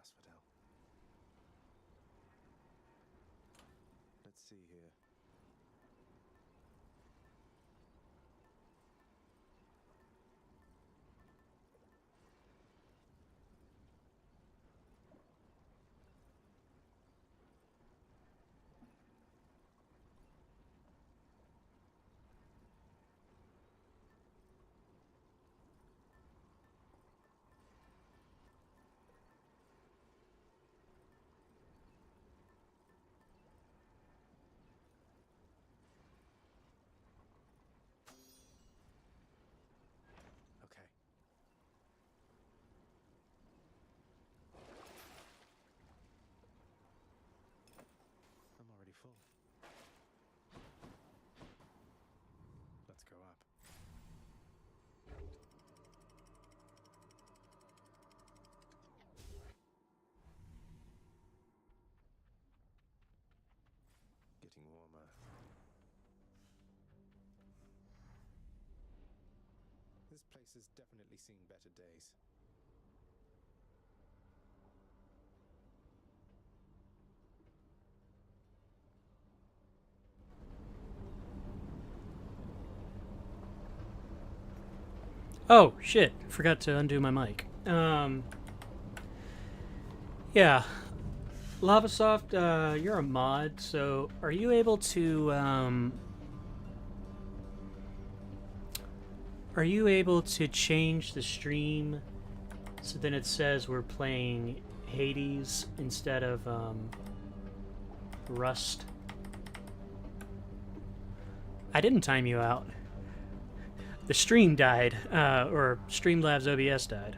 Asphodel. Let's see here. Okay. I'm already full. Let's go up. Getting warmer. This place has definitely seen better days. Oh, shit. Forgot to undo my mic. Yeah. Lavasoft, you're a mod, so are you able to, are you able to change the stream so then it says we're playing Hades instead of, Rust? I didn't time you out. The stream died, or Streamlabs OBS died.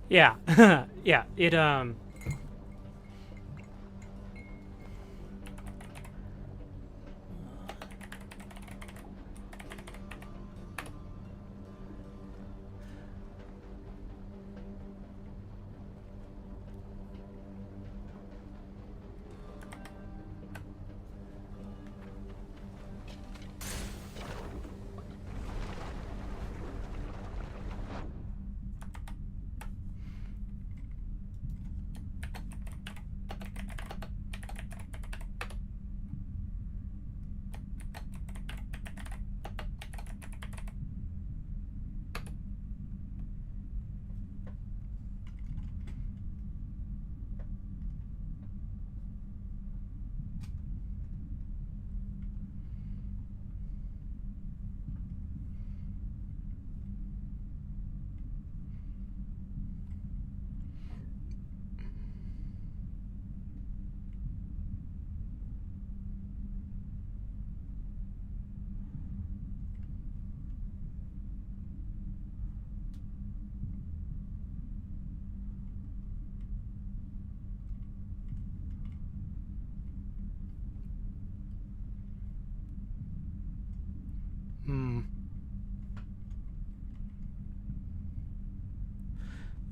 Yeah, yeah, it,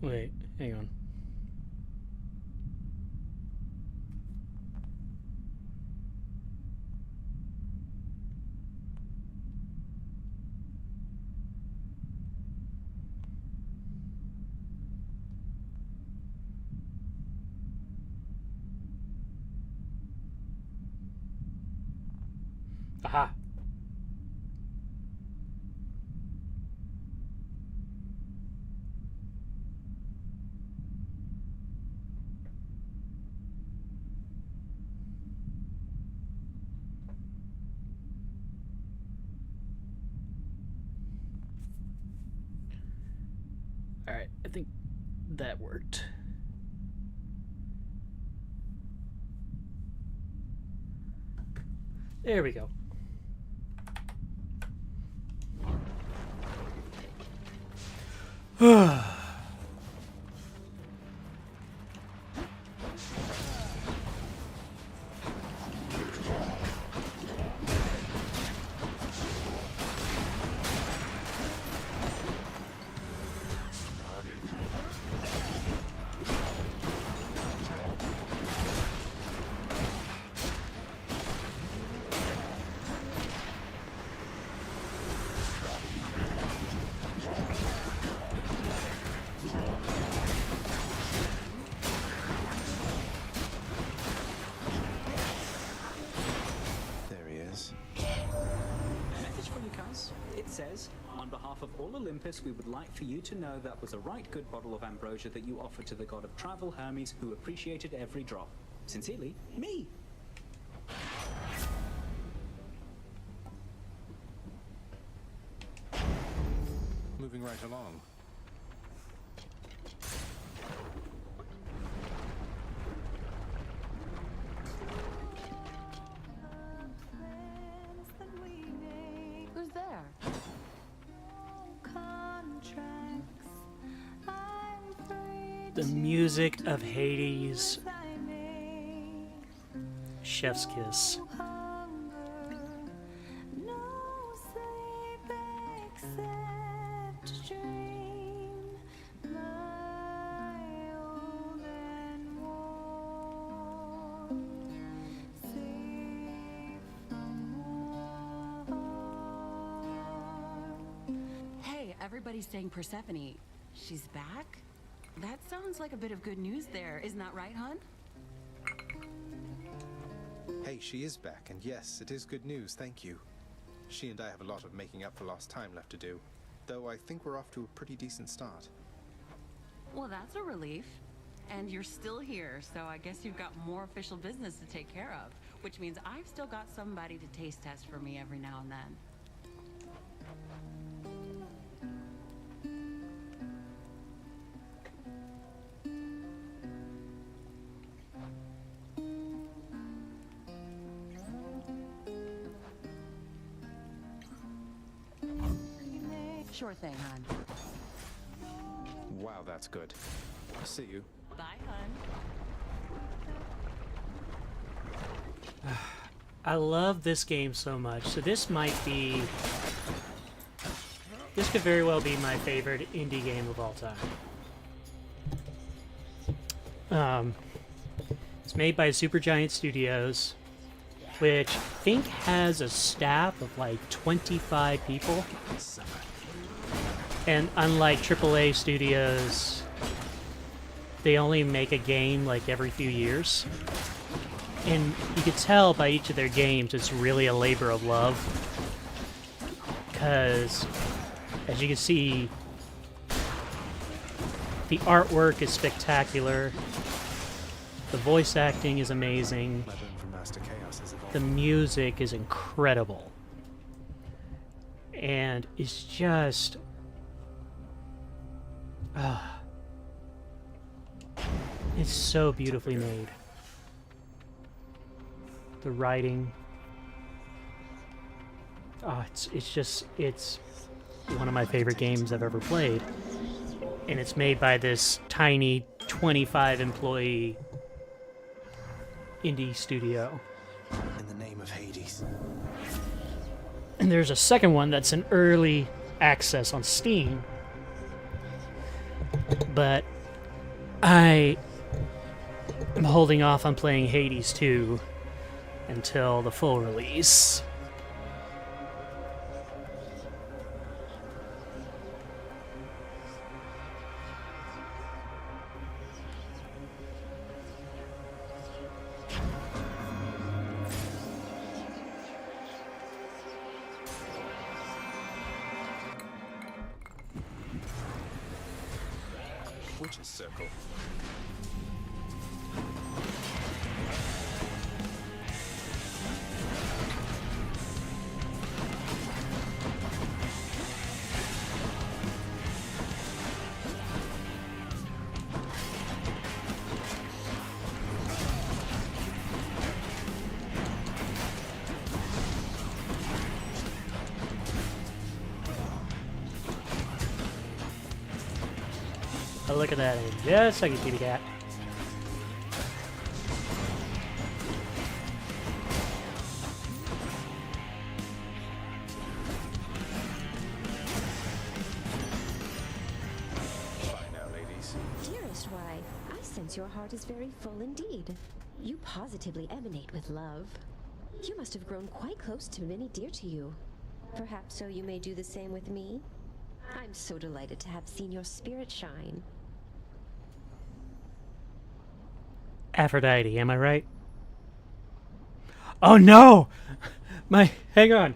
Wait, hang on. Aha. Alright, I think that worked. There we go. On behalf of all Olympus, we would like for you to know that was a right good bottle of ambrosia that you offered to the god of travel, Hermes, who appreciated every drop. Sincerely, me. Moving right along. Who's there? The music of Hades. Chef's kiss. Hey, everybody's saying Persephone. She's back? That sounds like a bit of good news there. Isn't that right, hon? Hey, she is back, and yes, it is good news, thank you. She and I have a lot of making up for lost time left to do, though I think we're off to a pretty decent start. Well, that's a relief. And you're still here, so I guess you've got more official business to take care of, which means I've still got somebody to taste test for me every now and then. Sure thing, hon. Wow, that's good. I'll see you. Bye, hon. I love this game so much. So this might be... This could very well be my favorite indie game of all time. It's made by Supergiant Studios, which I think has a staff of like 25 people. And unlike AAA studios, they only make a game like every few years. And you could tell by each of their games it's really a labor of love. Because, as you can see, the artwork is spectacular. The voice acting is amazing. The music is incredible. And it's just... it's so beautifully made. The writing. It's one of my favorite games I've ever played. And it's made by this tiny 25 employee indie studio. In the name of Hades. And there's a second one that's in early access on Steam. But I am holding off on playing Hades 2 until the full release. Witch's Circle. Oh, look at that. Just like a kitty cat. Bye now, ladies. Dearest wife, I sense your heart is very full indeed. You positively emanate with love. You must have grown quite close to many dear to you. Perhaps so you may do the same with me? I'm so delighted to have seen your spirit shine. Aphrodite, am I right? Oh no! Hang on.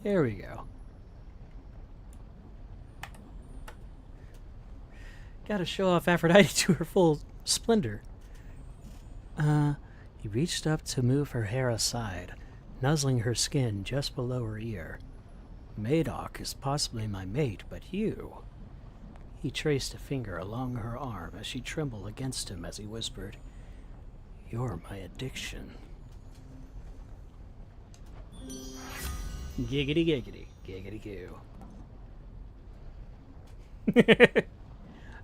There we go. Gotta show off Aphrodite to her full splendor. He reached up to move her hair aside, nuzzling her skin just below her ear. Madoc is possibly my mate, but you... He traced a finger along her arm as she trembled against him as he whispered, "You're my addiction." Giggity giggity, giggity goo.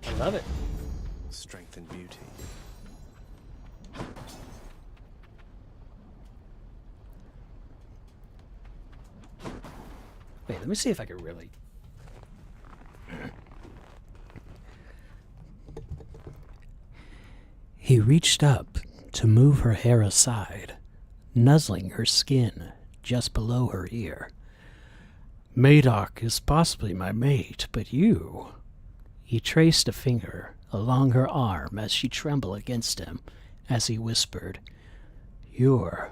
I love it. Strength and beauty. Wait, let me see if I can really... He reached up to move her hair aside, nuzzling her skin just below her ear. "Madoc is possibly my mate, but you..." He traced a finger along her arm as she trembled against him as he whispered, "You're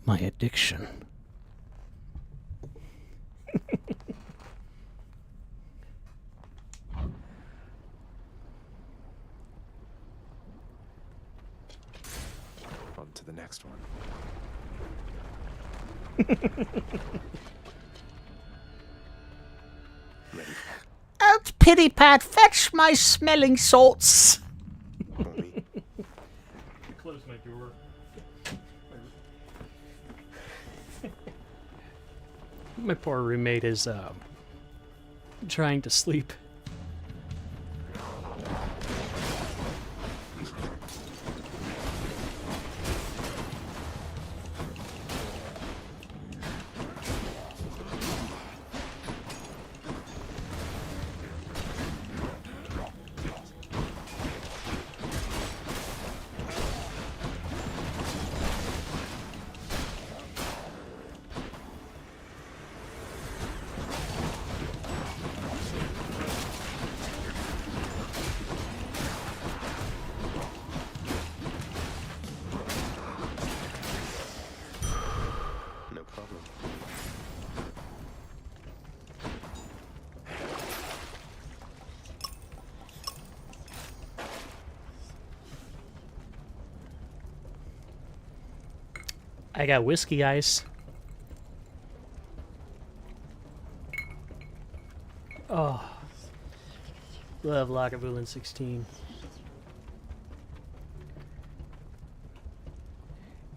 my addiction." On to the next one. Ready. Out, pity pat, fetch my smelling salts. Bobby. Close my door. My poor roommate is trying to sleep. No problem. I got whiskey ice. Oh. Love Lagavulin 16.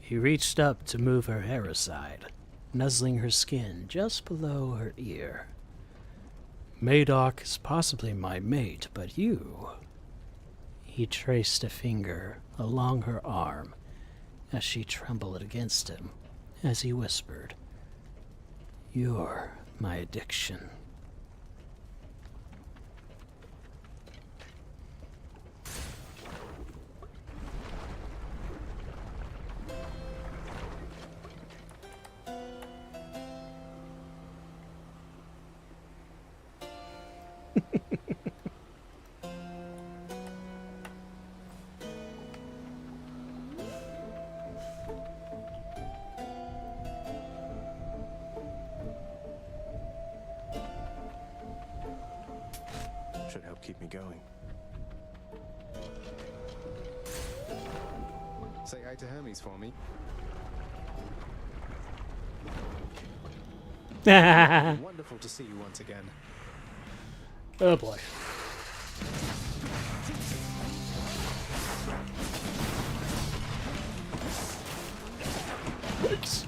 He reached up to move her hair aside, nuzzling her skin just below her ear. "Madoc is possibly my mate, but you..." He traced a finger along her arm as she trembled against him as he whispered, "You're my addiction." Should help keep me going. Say hi to Hermes for me. Wonderful to see you once again. Oh boy. Yikes.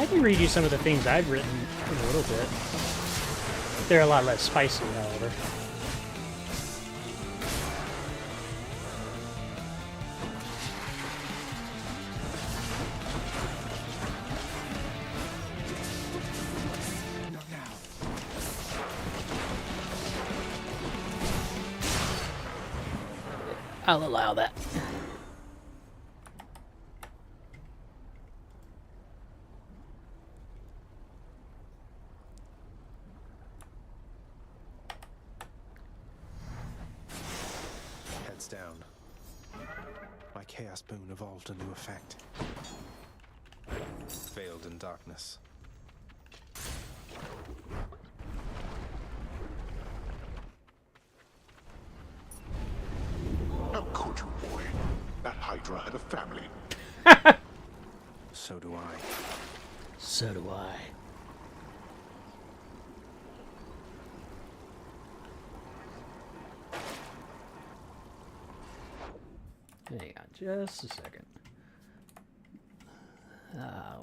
I can read you some of the things I've written in a little bit. They're a lot less spicy, however. I'll allow that. Heads down. My chaos boon evolved a new effect. Veiled in darkness. How could you, boy? That Hydra had a family. So do I. So do I. Hang on just a second.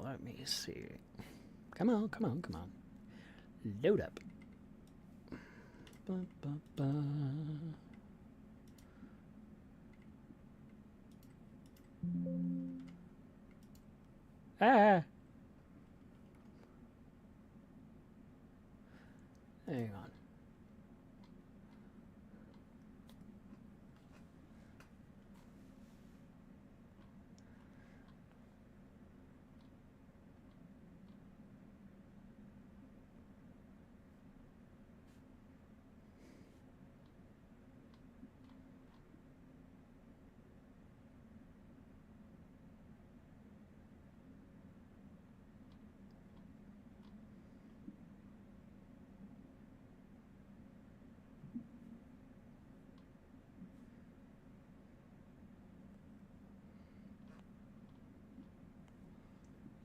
Let me see. Come on, come on, come on. Load up. Ba, ba, ba. Ah! Hang on.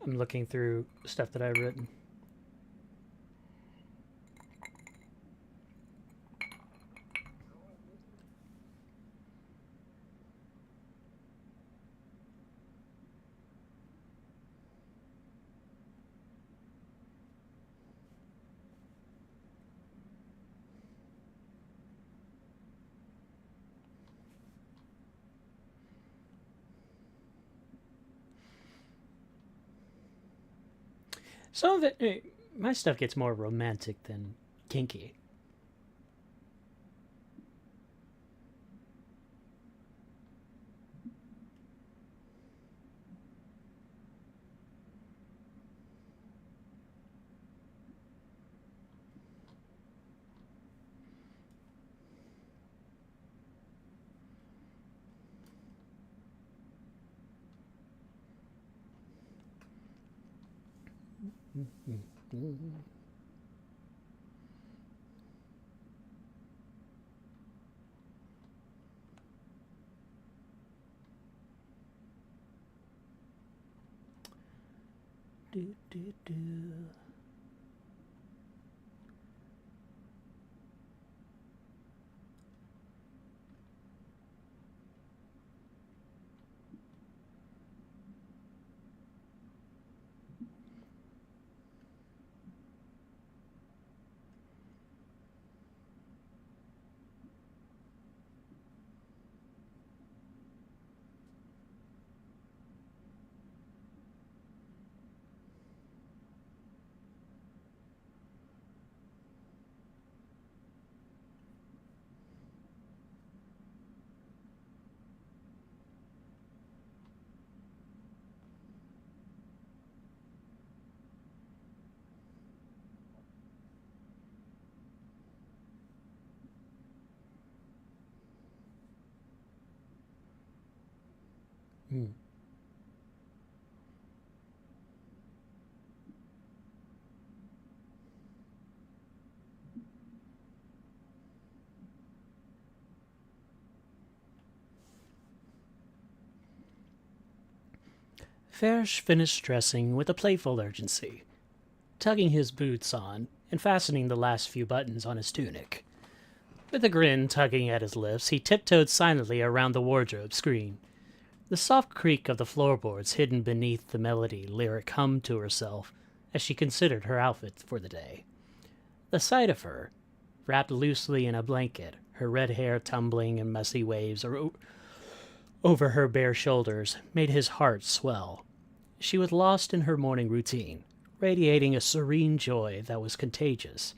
I'm looking through stuff that I've written. Some of it, my stuff gets more romantic than kinky. Do, do, do. Hmm. Farish finished dressing with a playful urgency, tugging his boots on and fastening the last few buttons on his tunic. With a grin tugging at his lips, he tiptoed silently around the wardrobe screen. The soft creak of the floorboards hidden beneath the melody Lyric hummed to herself as she considered her outfit for the day. The sight of her, wrapped loosely in a blanket, her red hair tumbling in messy waves over her bare shoulders, made his heart swell. She was lost in her morning routine, radiating a serene joy that was contagious.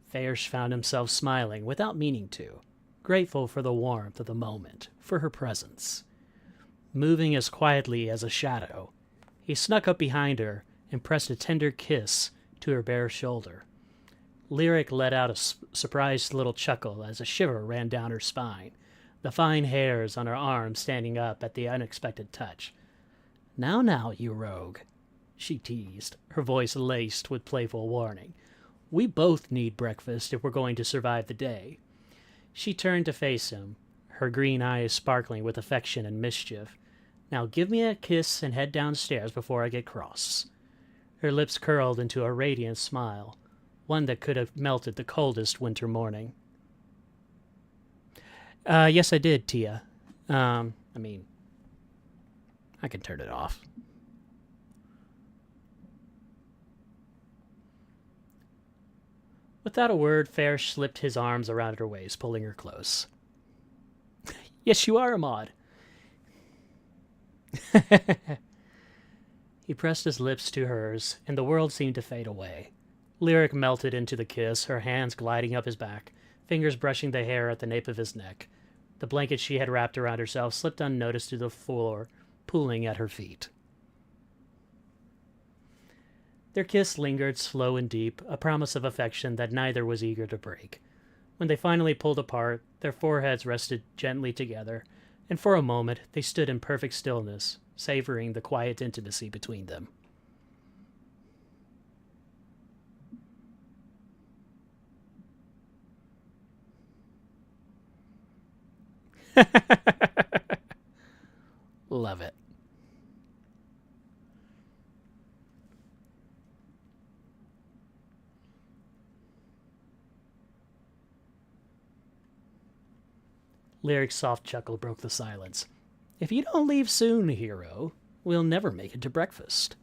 Farish found himself smiling without meaning to, grateful for the warmth of the moment, for her presence. Moving as quietly as a shadow, he snuck up behind her and pressed a tender kiss to her bare shoulder. Lyric let out a surprised little chuckle as a shiver ran down her spine, the fine hairs on her arms standing up at the unexpected touch. Now, you rogue," she teased, her voice laced with playful warning. "We both need breakfast if we're going to survive the day." She turned to face him, her green eyes sparkling with affection and mischief. "Now give me a kiss and head downstairs before I get cross." Her lips curled into a radiant smile, one that could have melted the coldest winter morning. Yes, I did, Tia. I can turn it off. Without a word, Farish slipped his arms around her waist, pulling her close. "Yes, you are, Ahmad." He pressed his lips to hers, and the world seemed to fade away. Lyric melted into the kiss, her hands gliding up his back, fingers brushing the hair at the nape of his neck. The blanket she had wrapped around herself slipped unnoticed to the floor, pooling at her feet. Their kiss lingered slow and deep, a promise of affection that neither was eager to break. When they finally pulled apart, their foreheads rested gently together, and for a moment they stood in perfect stillness, savoring the quiet intimacy between them. Love it. Lyric's soft chuckle broke the silence. "If you don't leave soon, hero, we'll never make it to breakfast."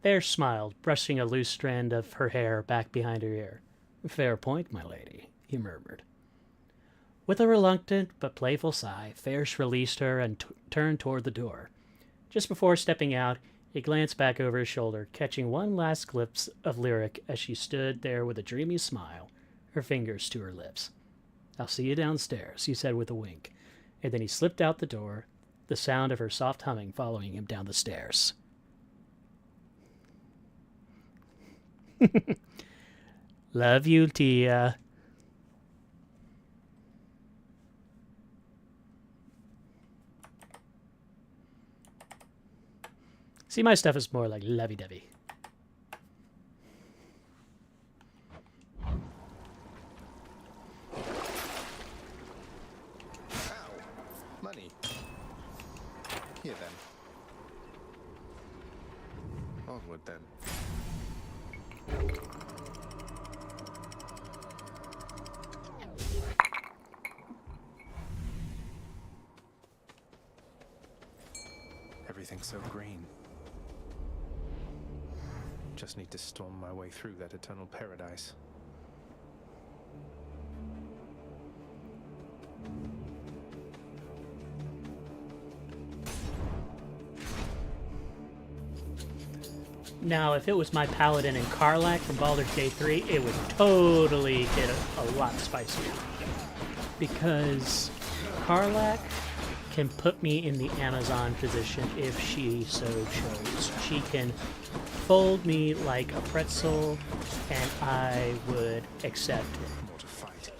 Bear smiled, brushing a loose strand of her hair back behind her ear. "Fair point, my lady," he murmured. With a reluctant but playful sigh, Farish released her and turned toward the door. Just before stepping out, he glanced back over his shoulder, catching one last glimpse of Lyric as she stood there with a dreamy smile, her fingers to her lips. "I'll see you downstairs," he said with a wink, and then he slipped out the door, the sound of her soft humming following him down the stairs. "Love you, Tia." See, my stuff is more like lovey-dovey. Ow! Money. Here then. Onward then. Everything's so green. Just need to storm my way through that eternal paradise. Now, if it was my paladin in Karlach from Baldur's Gate 3, it would totally get a lot spicier. Because Karlach can put me in the Amazon position if she so chose. She can fold me like a pretzel, and I would accept it. More to fight.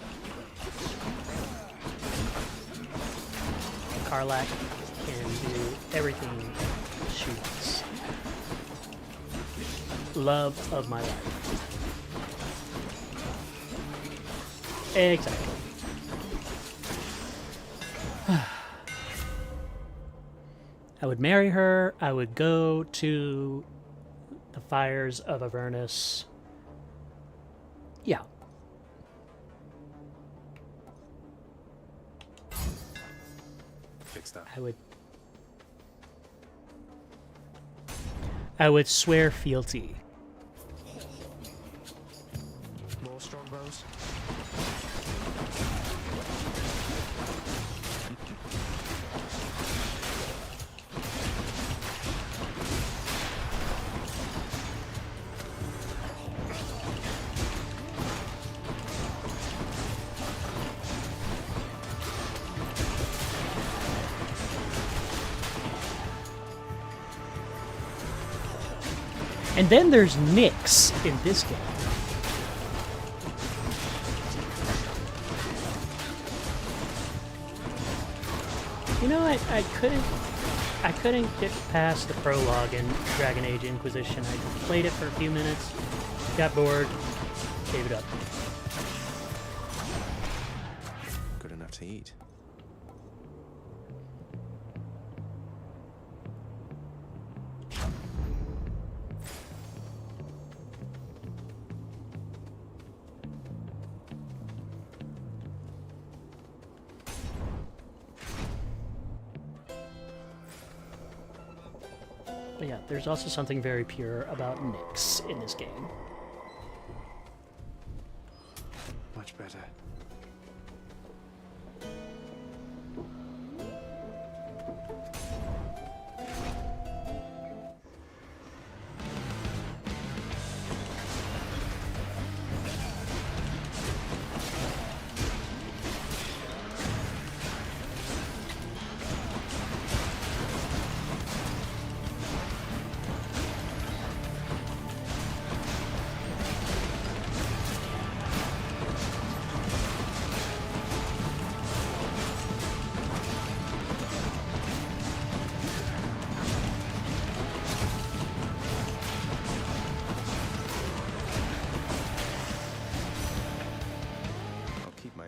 Karlach can do everything she wants. Love of my life. Exactly. I would marry her. I would go to the fires of Avernus. Yeah. Fix that. I would swear fealty. More strongbows? And then there's Nyx in this game. You know, I couldn't get past the prologue in Dragon Age Inquisition. I played it for a few minutes, got bored, gave it up. Good enough to eat. But yeah, there's also something very pure about Nyx in this game. Much better.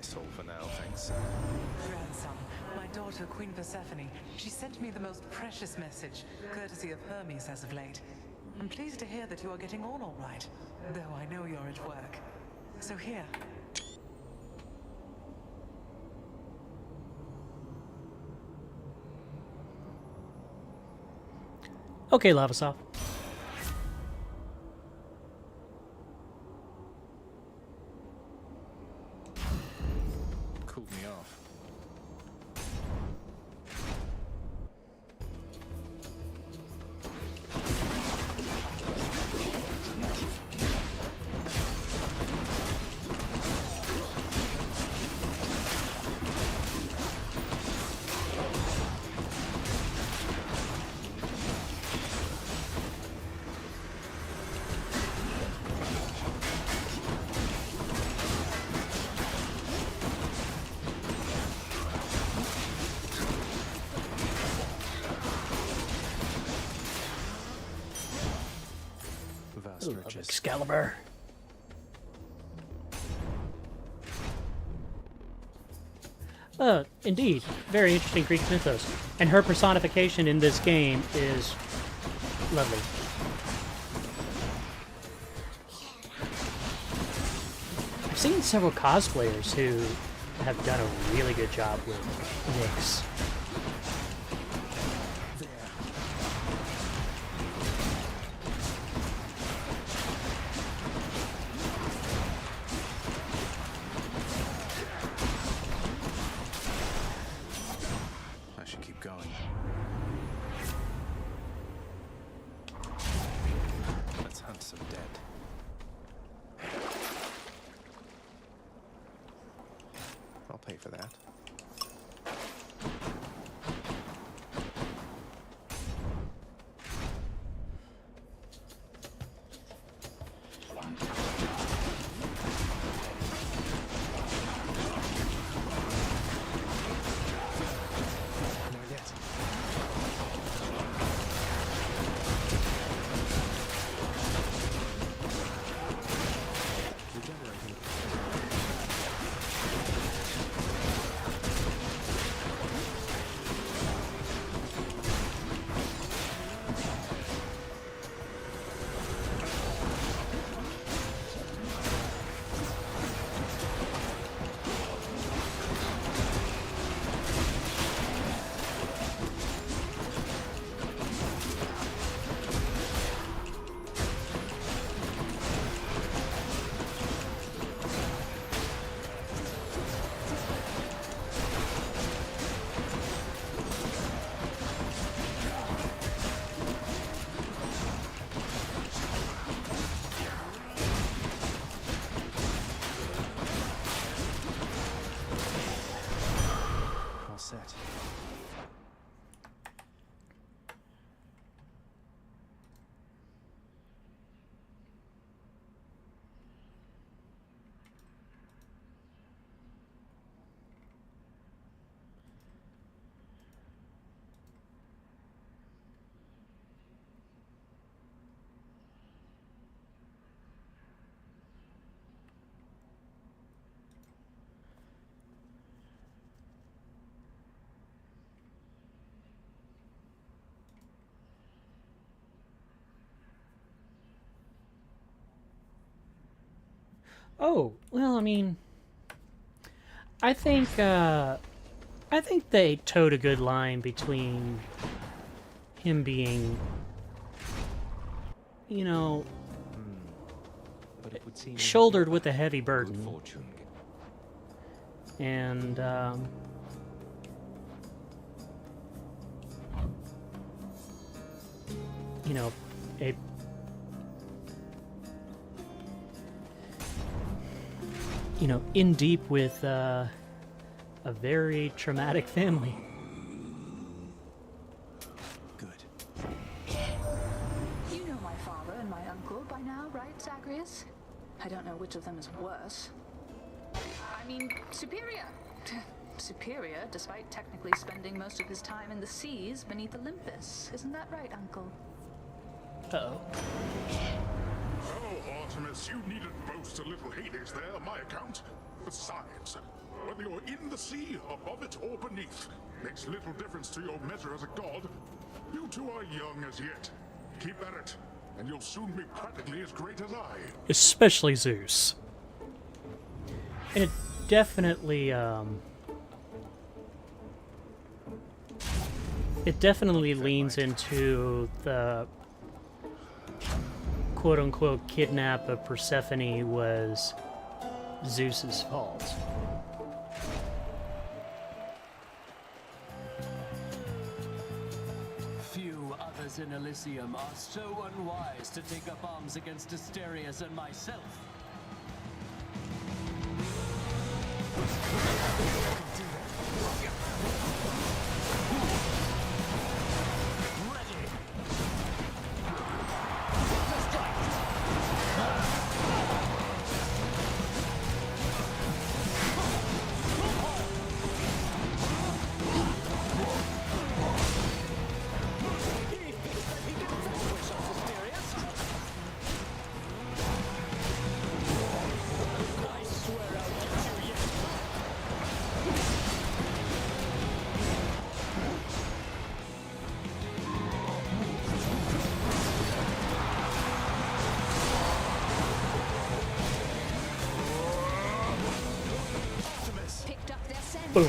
Soul for now, thanks. Grandson, my daughter, Queen Persephone, she sent me the most precious message, courtesy of Hermes as of late. I'm pleased to hear that you are getting on all right, though I know you're at work. So here. Okay, Lavasoft. Cooled me off. Vast Love riches. Excalibur. Indeed. Very interesting Greek mythos. And her personification in this game is lovely. I've seen several cosplayers who have done a really good job with Nyx. I should keep going. Let's hunt some dead. I'll pay for that. Oh, well, I mean, I think they towed a good line between him being, you know, But it would seem shouldered with a heavy good burden, fortune. and you know, a in deep with a very traumatic family. Good. You know my father and my uncle by now, right, Zagreus? I don't know which of them is worse. I mean, superior. Superior, despite technically spending most of his time in the seas beneath Olympus. Isn't that right, Uncle? Uh-oh. Oh, Artemis, you needn't boast a little Hades there on my account. Besides, whether you're in the sea, above it, or beneath, makes little difference to your measure as a god. You two are young as yet. Keep at it, and you'll soon be practically as great as I. Especially Zeus. And it definitely leans into the quote-unquote kidnap of Persephone was Zeus's fault. Few others in Elysium are so unwise to take up arms against Asterius and myself. Boom.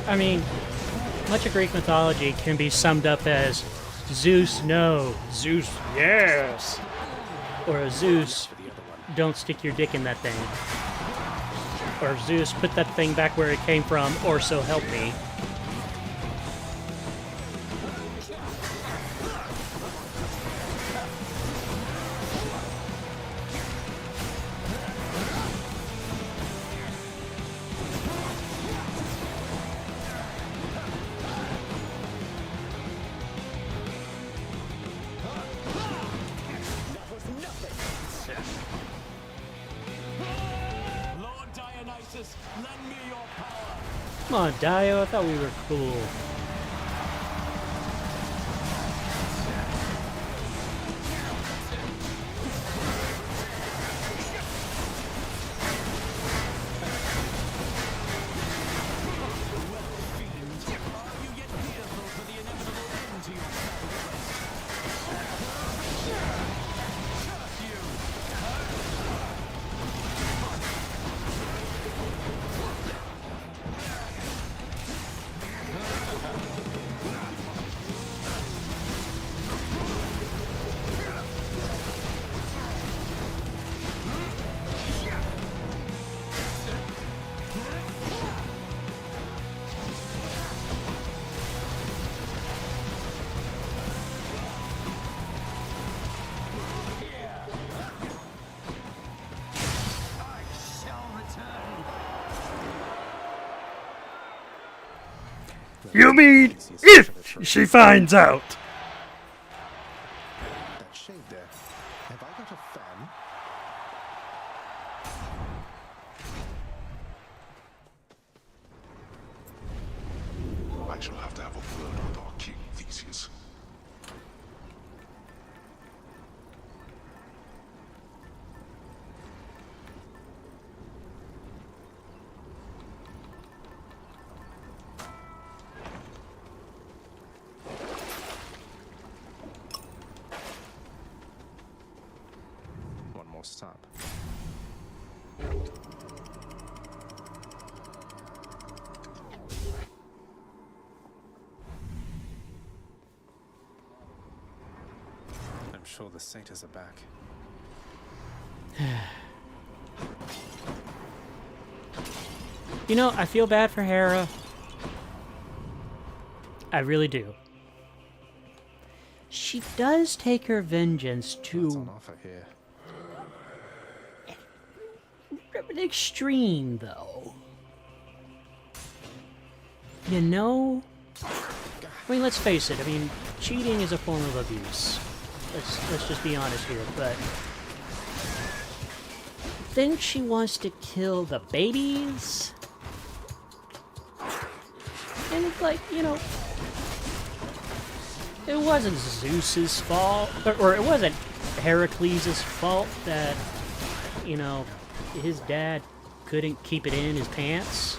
I mean, much of Greek mythology can be summed up as Zeus, no, Zeus, yes, or Zeus, don't stick your dick in that thing, or Zeus, put that thing back where it came from, or so help me. Lord Dionysus, lend me your power. Come on, Dio, I thought we were cool. Are you yet fearful for the inevitable end to your travel quest? Curse you! I shall return. You mean if she finds out? That shade there. Have I got a fan? I shall have to have a word with our king, Theseus. or stop. I'm sure the satyrs are back. You know, I feel bad for Hera. I really do. She does take her vengeance What's to on offer here? an extreme, though. You know? I mean, let's face it. I mean, cheating is a form of abuse. Let's just be honest here, but then she wants to kill the babies? And it's like, you know, it wasn't Zeus's fault, or it wasn't Heracles' fault that, you know, his dad couldn't keep it in his pants.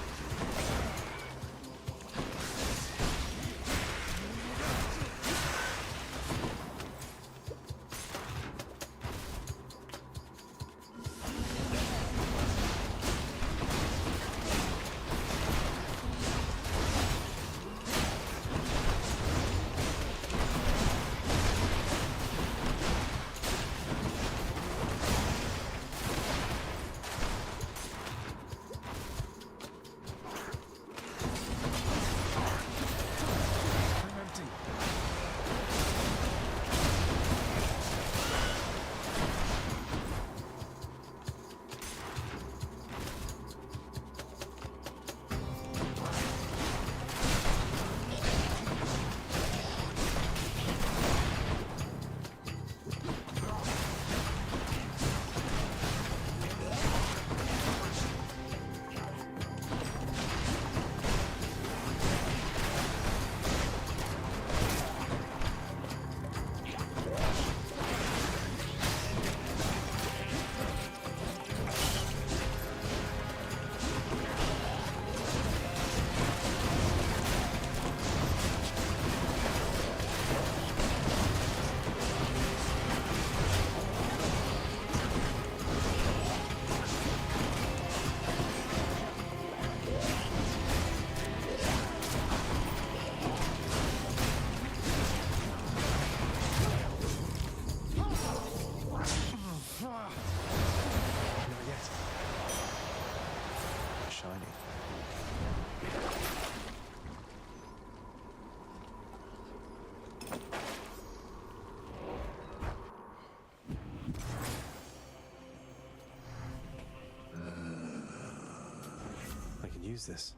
Use this.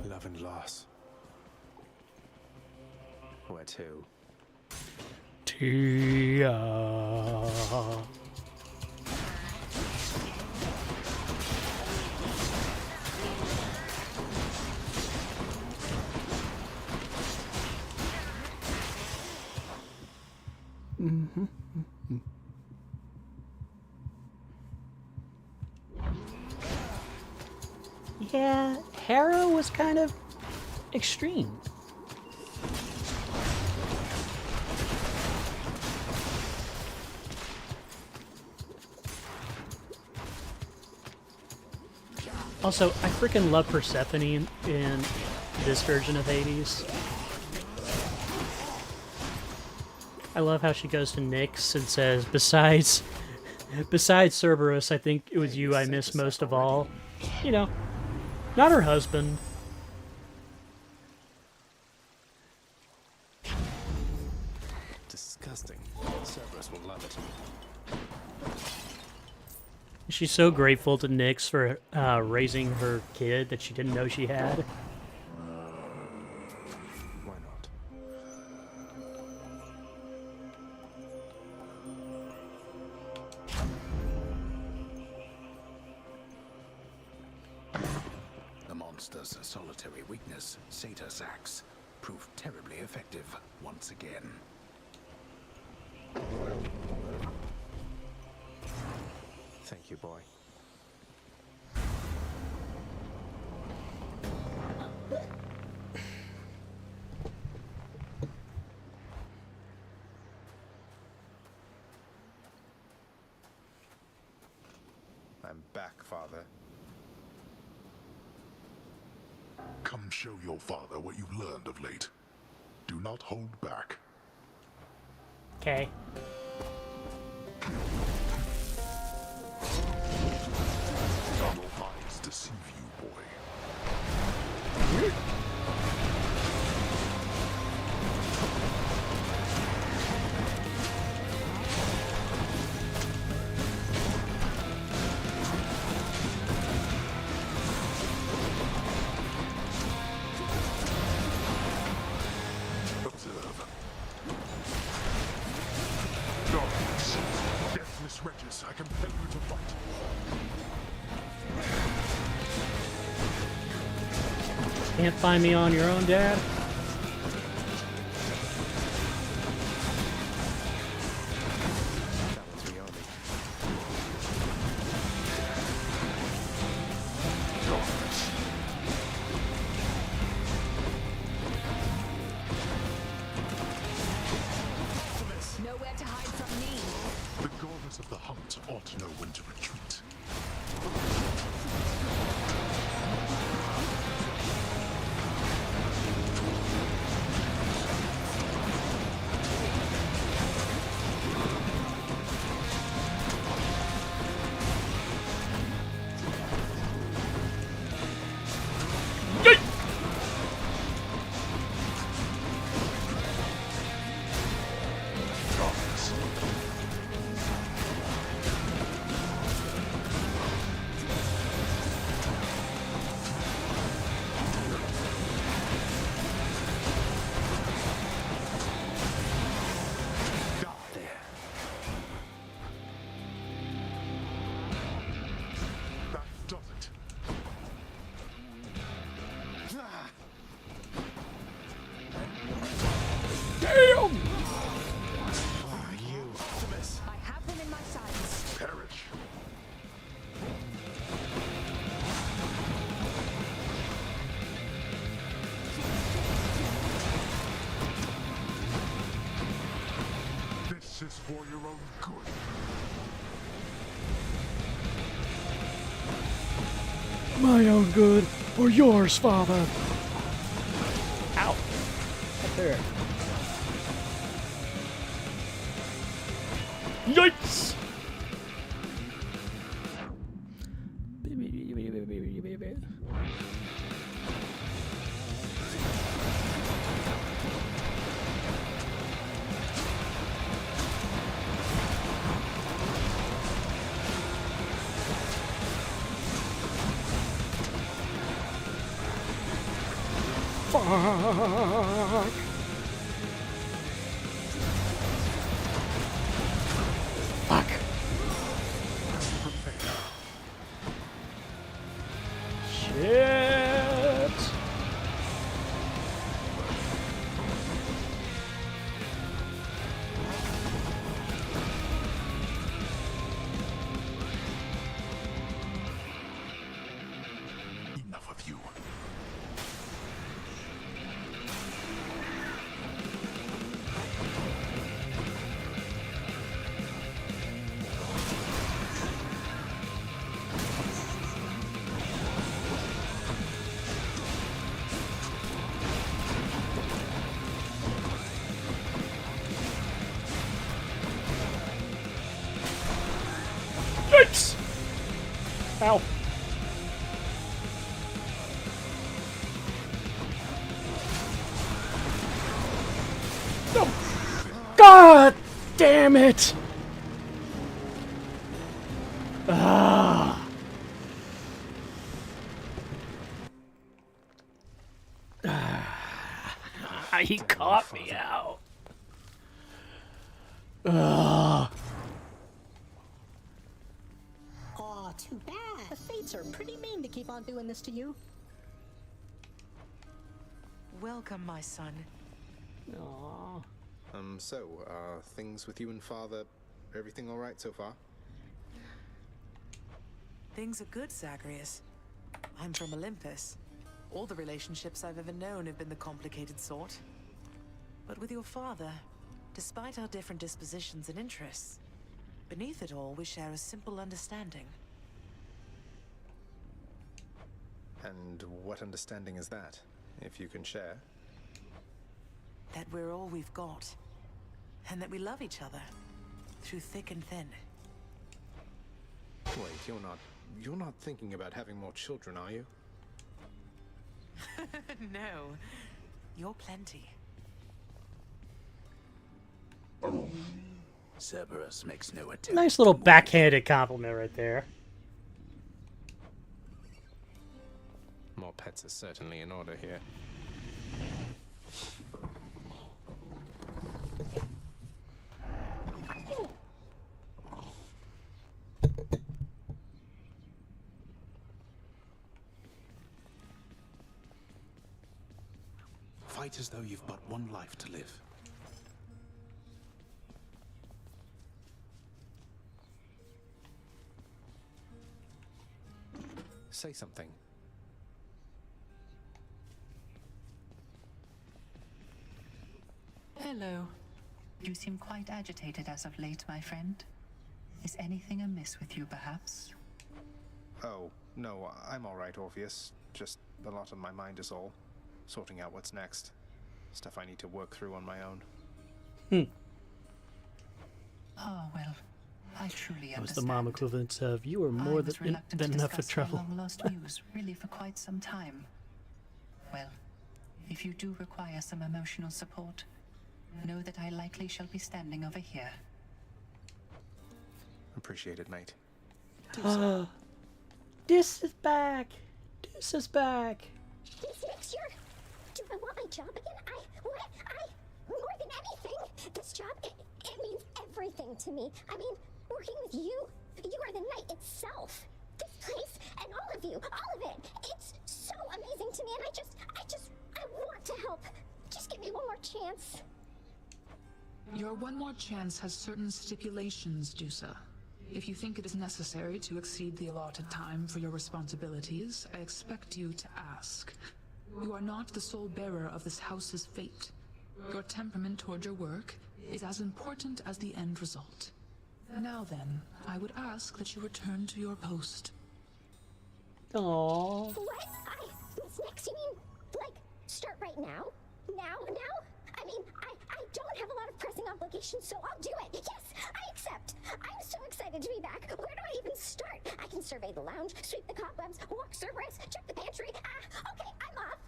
Love and loss. Where to? Tia. Yeah, Hera was kind of extreme. Also, I freaking love Persephone in this version of Hades. I love how she goes to Nyx and says, besides Cerberus, I think it was you I miss most of all. You know, not her husband. Disgusting. Cerberus will love it. She's so grateful to Nyx for raising her kid that she didn't know she had. Why not? The monster's solitary weakness, Satyr Sax, proved terribly effective once again. Thank you, boy. I'm back, Father. Come show your father what you've learned of late. Do not hold back. Okay. Your eyes deceive you, boy. Observe. Darkness. Deathless wretches, I compel you to fight. Can't find me on your own, Dad? That one's me only. Nowhere to hide from me. The goddess of the hunt ought to know when to retreat. Darkness. There. That does it. Damn! You, Optimus! I have them in my sights. Perish. This is for your own good. My own good, or yours, Father. Ow. Up there. Yikes! Fuck! Fuck! Shit! Enough of you. Yikes! Ow. No! God damn it! Ah! He caught me out. Ugh. Aw, too bad. The Fates are pretty mean to keep on doing this to you. Welcome, my son. Aww. So, things with you and Father, everything all right so far? Things are good, Zagreus. I'm from Olympus. All the relationships I've ever known have been the complicated sort. But with your father, despite our different dispositions and interests, beneath it all we share a simple understanding. And what understanding is that, if you can share? That we're all we've got. And that we love each other. Through thick and thin. Wait, you're not thinking about having more children, are you? No. You're plenty. Cerberus makes no attempt. Nice little backhanded compliment right there. More pets are certainly in order here. Fight as though you've but one life to live. Say something. Hello. You seem quite agitated as of late, my friend. Is anything amiss with you, perhaps? Oh, no, I'm all right, Orpheus. Just a lot on my mind is all. Sorting out what's next. Stuff I need to work through on my own. Oh, well, I truly That was understand. the mom equivalent of, you were more than enough for trouble. Long-lost news, really, for quite some time. Well, if you do require some emotional support, know that I likely shall be standing over here. Appreciate it, mate. This is back. This is back. This next year, do I want my job again? More than anything, this job, it means everything to me. I mean, working with you are the night itself. This place and all of you, all of it, it's so amazing to me, and I want to help. Just give me one more chance. Your one more chance has certain stipulations, Dusa. If you think it is necessary to exceed the allotted time for your responsibilities, I expect you to ask. You are not the sole bearer of this house's fate. Your temperament toward your work is as important as the end result. Now then, I would ask that you return to your post. Aww. What? Miss Nix, you mean, like, start right now? Now? I mean, I don't have a lot of pressing obligations, so I'll do it. Yes, I accept. I'm so excited to be back. Where do I even start? I can survey the lounge, sweep the cobwebs, walk Cerberus, check the pantry. Okay, I'm off.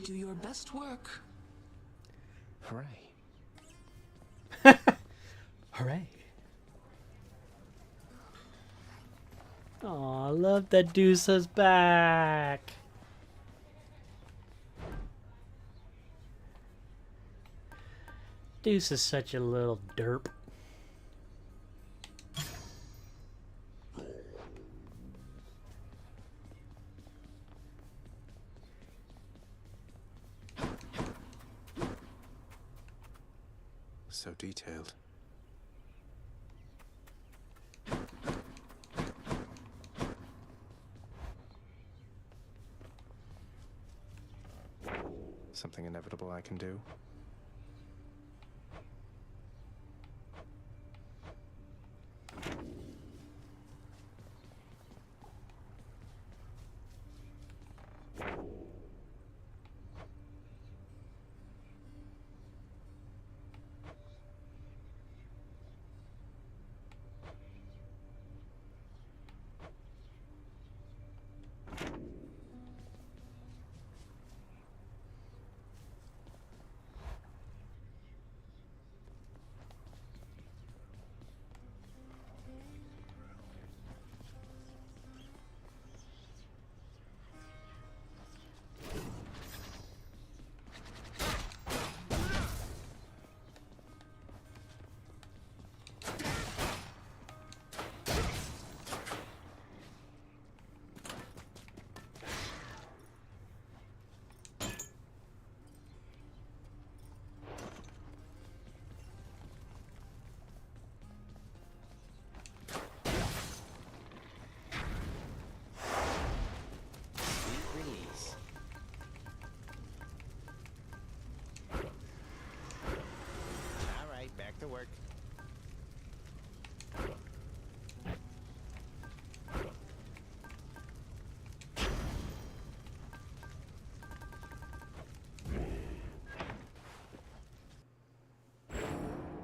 Do your best work. Hooray. Hooray. Aw, I love that Dusa's back. Deuce is such a little derp. So detailed. Something inevitable I can do. Back to work.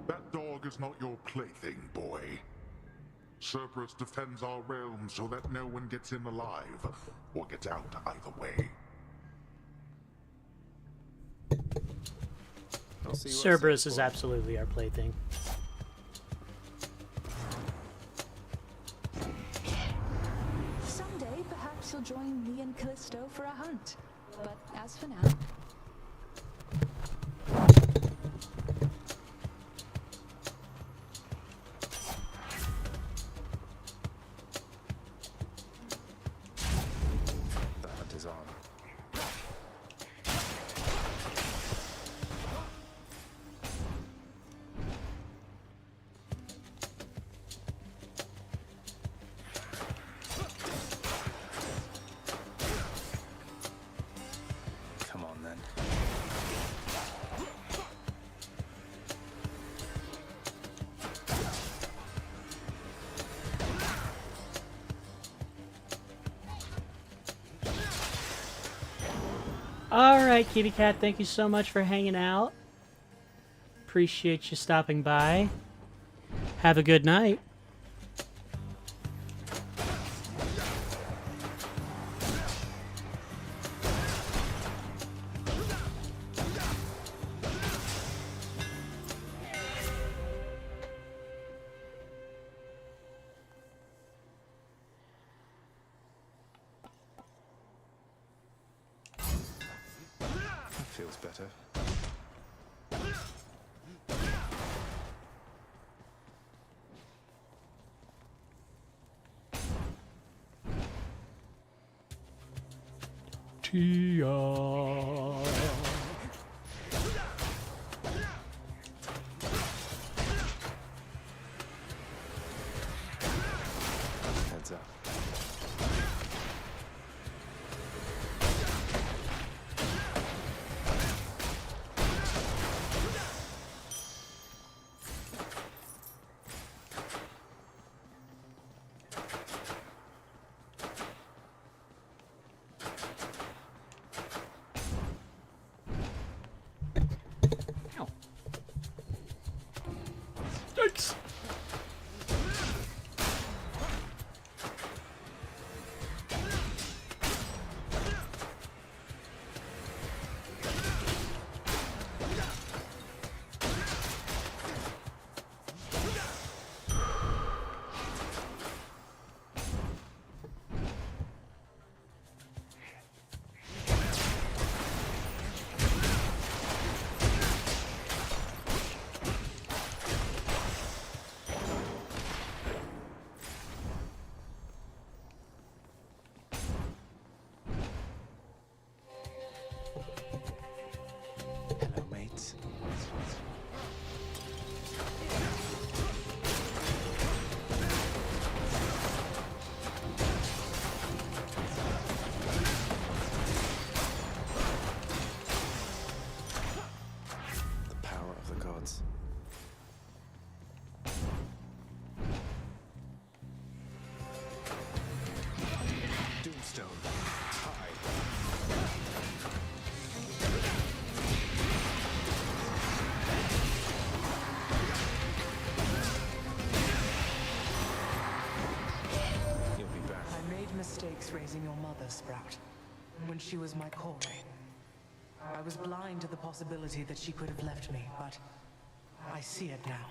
That dog is not your plaything, boy. Cerberus defends our realm so that no one gets in alive, or gets out either way. I'll see you Cerberus upstairs, is boy. absolutely our plaything. Someday, perhaps you'll join me and Callisto for a hunt. But as for now, The hunt is on. Come on then. Alright, Kitty Cat, thank you so much for hanging out. Appreciate you stopping by. Have a good night. That feels better. Tia. Heads up. Yikes. Hello, mates. The power of the gods. Doomstone. High. You'll be back. I made mistakes raising your mother, Sprout, when she was my Kore. I was blind to the possibility that she could have left me, but I see it now.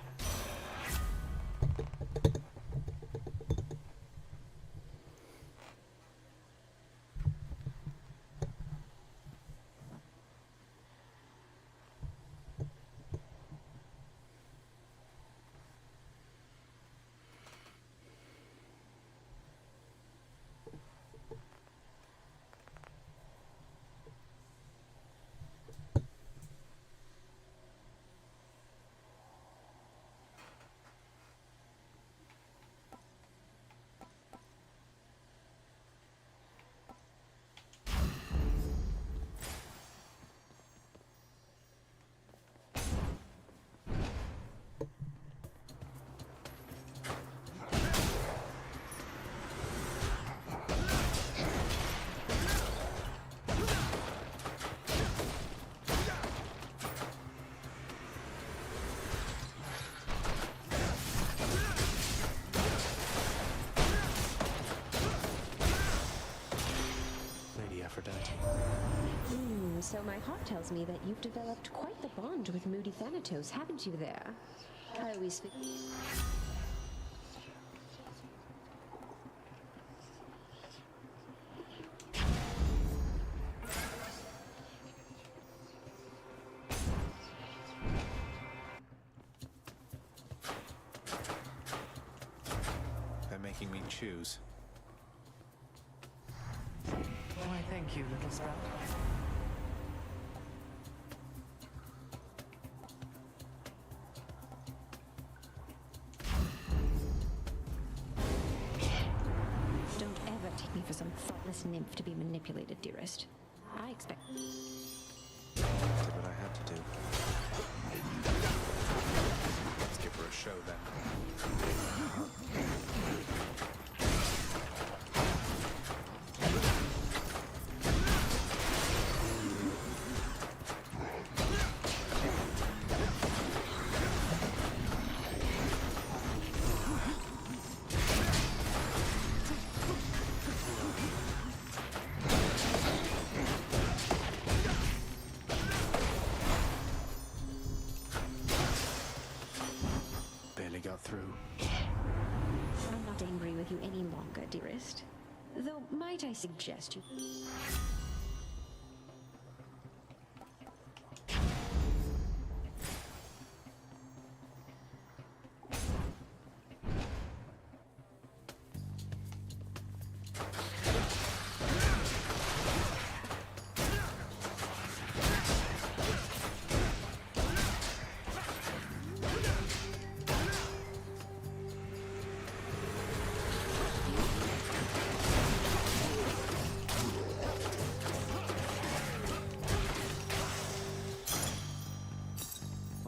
So my heart tells me that you've developed quite the bond with Moody Thanatos, haven't you there? I always feel... They're making me choose. Why, thank you, little sprout. Don't ever take me for some thoughtless nymph to be manipulated, dearest. I expect... Did what I had to do. Let's give her a show then. Got through. I'm not angry with you any longer, dearest. Though, might I suggest you...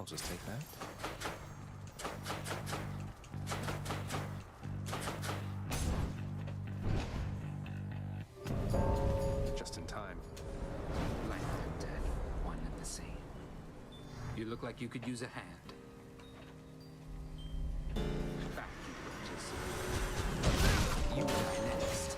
Just take that. Just in time. Life and death, one and the same. You look like you could use a hand. Back, you die next.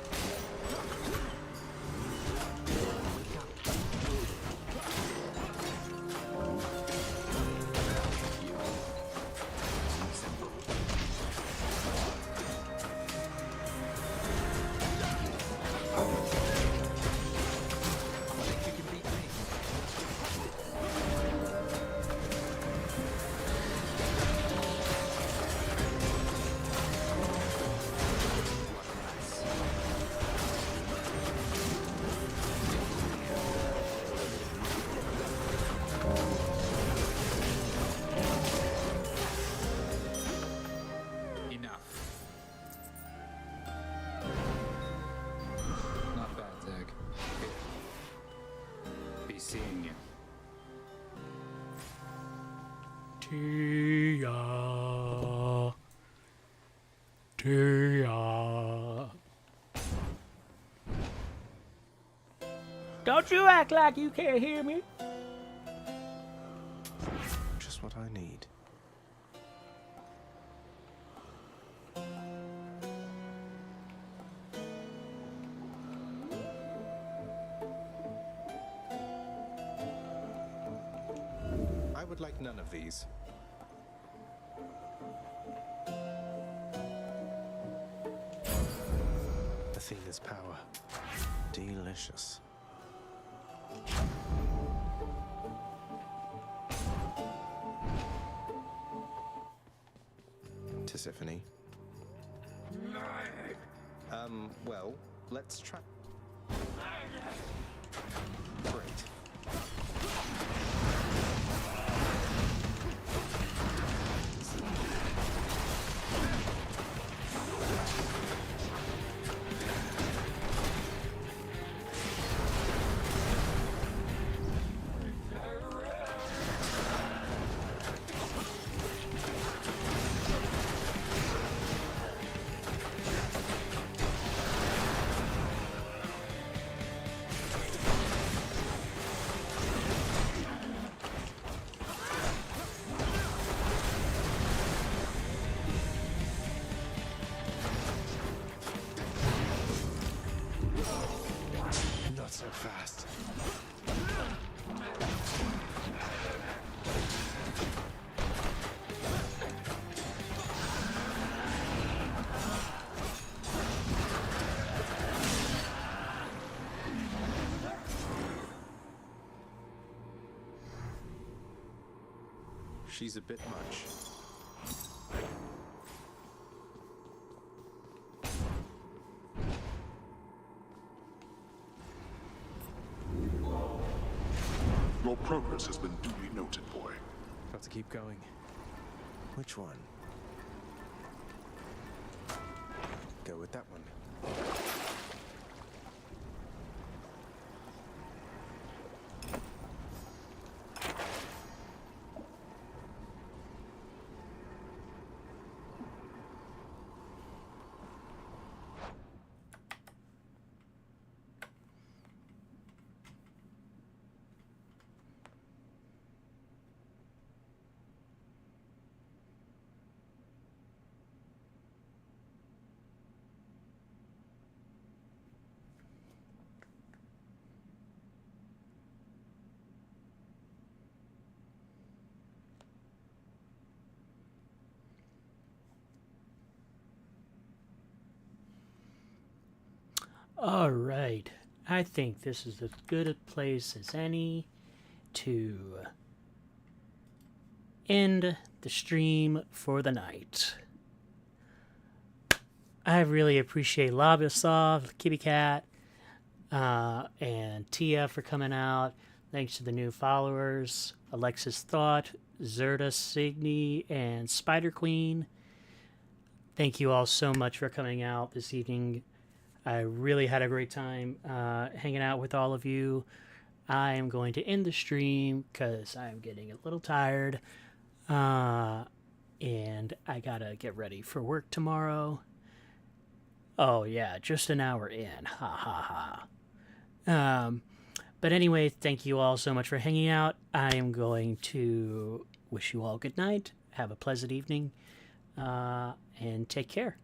Seeing you. Tia. Tia. Don't you act like you can't hear me. Just what I need. I would like none of these. Athena's power. Delicious. Tisiphone. Well, let's try. Great. She's a bit much. Your progress has been duly noted, boy. Got to keep going. Which one? Go with that one. All right. I think this is as good a place as any to end the stream for the night. I really appreciate Labasov, Kitty Cat, and Tia for coming out. Thanks to the new followers, Alexis Thought, Zerda Signy, and Spider Queen. Thank you all so much for coming out this evening. I really had a great time hanging out with all of you. I am going to end the stream because I'm getting a little tired. And I gotta get ready for work tomorrow. Oh yeah, just an hour in. Ha ha ha. But anyway, thank you all so much for hanging out. I am going to wish you all good night. Have a pleasant evening. And take care.